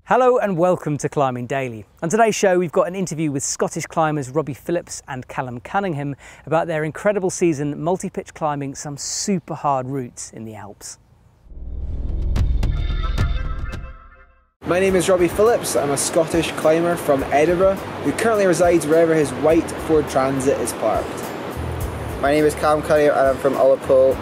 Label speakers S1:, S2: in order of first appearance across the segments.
S1: Hello and welcome to Climbing Daily. On today's show we've got an interview with Scottish climbers Robbie Phillips and Calum Cunningham about their incredible season multi-pitch climbing some super hard routes in the Alps.
S2: My name is Robbie Phillips. I'm a Scottish climber from Edinburgh who currently resides wherever his white Ford Transit is parked.
S3: My name is Calum Cunningham and I'm from Alps.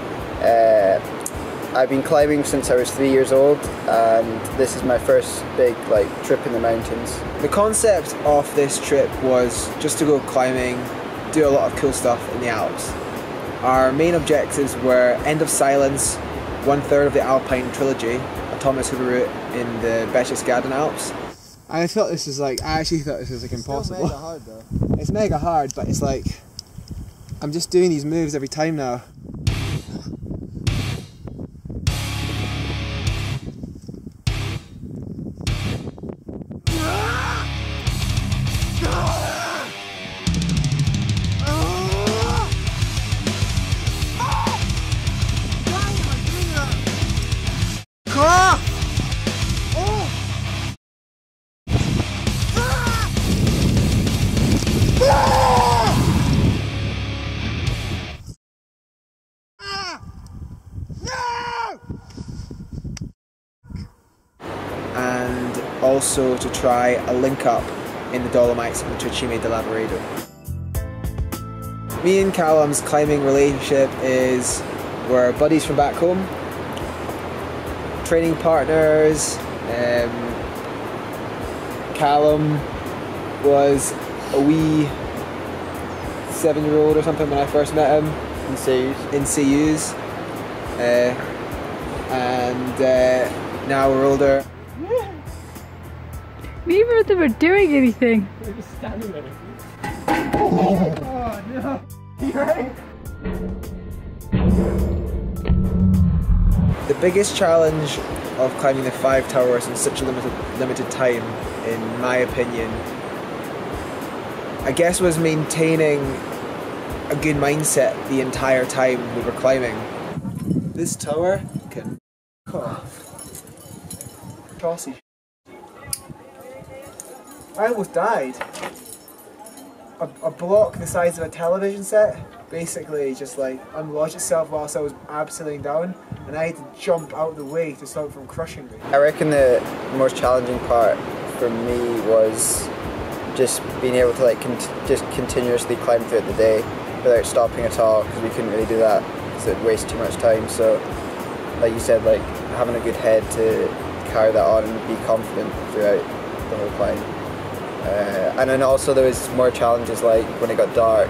S3: I've been climbing since I was 3 years old and this is my first big trip in the mountains.
S2: The concept of this trip was just to go climbing, do a lot of cool stuff in the Alps. Our main objectives were End of Silence, 1/3 of the Alpine Trilogy, a Thomas Hoover route in the Berchtesgaden Alps. I actually thought this was impossible.
S3: It's mega hard though.
S2: It's mega hard, but it's like I'm just doing these moves every time now. And also to try a link up in the Dolomites of the Tre Cime di Lavaredo. Me and Calum's climbing relationship is we're buddies from back home, training partners. Calum was a wee 7-year-old or something when I first met him in CUs, and now we're older.
S4: Neither of them are doing anything.
S2: They're just standing there. Oh no! You right? The biggest challenge of climbing the 5 towers in such a limited time, in my opinion, I guess was maintaining a good mindset the entire time we were climbing. This tower can tossy. I almost died. A block the size of a television set basically just unlodged itself whilst I was abseiling down, and I had to jump out of the way to stop it from crushing me.
S3: I reckon the most challenging part for me was just being able to just continuously climb throughout the day without stopping at all, because we couldn't really do that because it wastes too much time. So like you said, having a good head to carry that on and be confident throughout the whole climb. And then also there was more challenges when it got dark,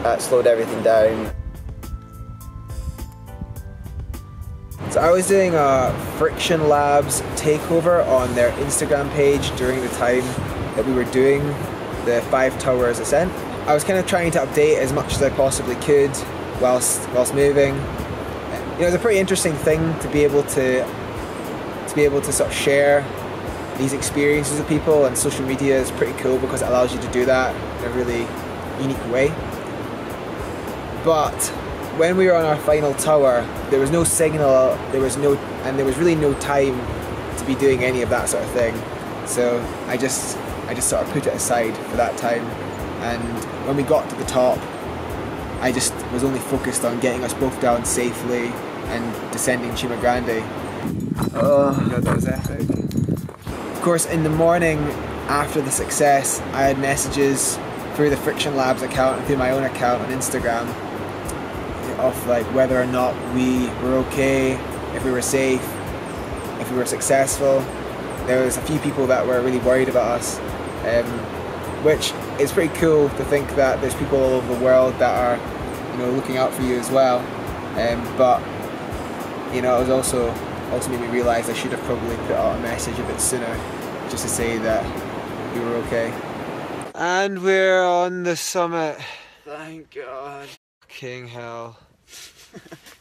S3: that slowed everything down.
S2: So I was doing a Friction Labs takeover on their Instagram page during the time that we were doing the 5 towers ascent. I was kind of trying to update as much as I possibly could whilst moving. It was a pretty interesting thing to be able to sort of share these experiences with people, and social media is pretty cool because it allows you to do that in a really unique way. But when we were on our final tower, there was no signal, there was really no time to be doing any of that sort of thing. So I just sort of put it aside for that time, and when we got to the top, I just was only focused on getting us both down safely and descending Cime Grande. Oh god, that was epic. Of course, in the morning after the success, I had messages through the Friction Labs account and through my own account on Instagram of whether or not we were okay, if we were safe, if we were successful. There was a few people that were really worried about us, which is pretty cool to think that there's people all over the world that are, looking out for you as well. But it was also made me realise I should have probably put out a message a bit sooner, just to say that we were okay. And we're on the summit. Thank God. King hell.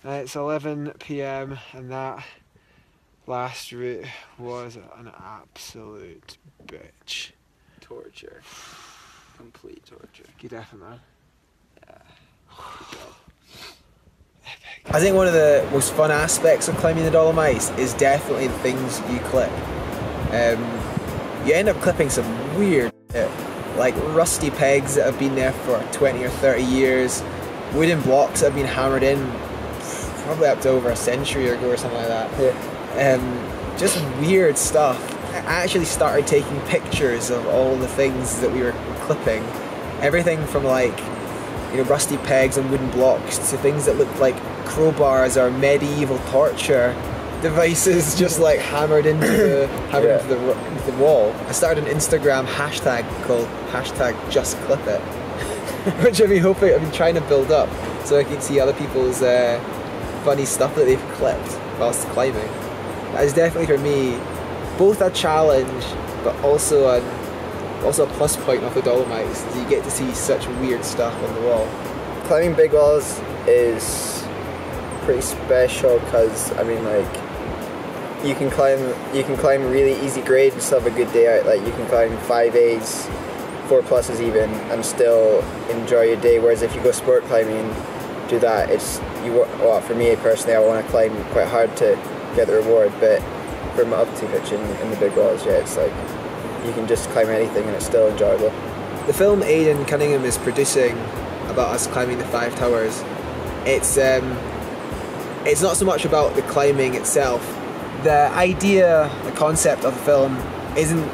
S2: It's 11 PM and that last route was an absolute bitch.
S3: Torture. Complete torture.
S2: Good effort, man.
S3: Yeah.
S2: I think one of the most fun aspects of climbing the Dolomites is definitely the things you clip. You end up clipping some weird shit, like rusty pegs that have been there for 20 or 30 years, wooden blocks that have been hammered in probably up to over a century ago or something like that.
S3: Yeah.
S2: Just weird stuff. I actually started taking pictures of all the things that we were clipping. Everything from like, you know, rusty pegs and wooden blocks to things that looked like crowbars or medieval torture devices just like hammered into the wall. I started an Instagram hashtag called #JustClipIt, which I've been trying to build up so I can see other people's funny stuff that they've clipped whilst climbing. That is definitely for me both a challenge but also a plus point of the Dolomites. You get to see such weird stuff on the wall.
S3: Climbing big walls is pretty special because I mean, like, you can climb really easy grade and still have a good day out. Like, you can climb 5As, 4+s even, and still enjoy your day. Whereas if you go sport climbing and do that, well, for me personally, I want to climb quite hard to get the reward. But for my altitude pitching in the big walls, yeah, it's like you can just climb anything and it's still enjoyable.
S2: The film Aidan Cunningham is producing about us climbing the 5 towers, it's not so much about the climbing itself. The idea, the concept of the film isn't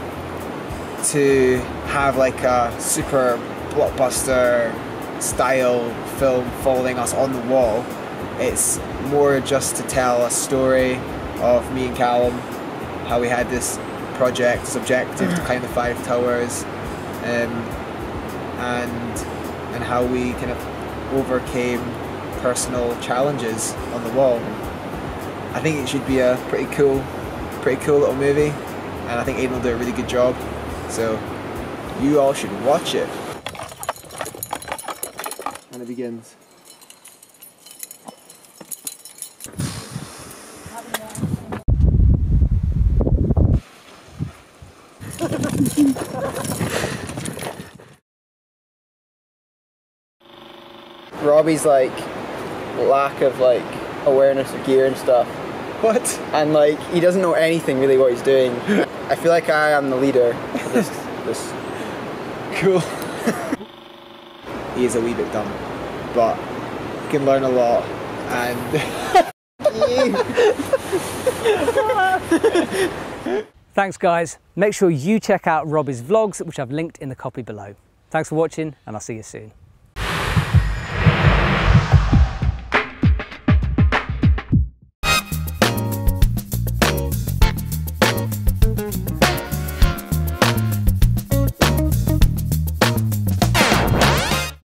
S2: to have like a super blockbuster style film following us on the wall. It's more just to tell a story of me and Calum, how we had this project, this objective to climb the 5 towers, and how we kind of overcame personal challenges on the wall. I think it should be a pretty cool little movie, and I think Aidan will do a really good job. So you all should watch it. And it begins.
S3: Robbie's like lack of like awareness of gear and stuff.
S2: What?
S3: And like he doesn't know anything really what he's doing. I feel like I am the leader of this.
S2: Cool. He is a wee bit dumb, but he can learn a lot, and
S1: Thanks guys. Make sure you check out Robbie's vlogs, which I've linked in the copy below. Thanks for watching, and I'll see you soon.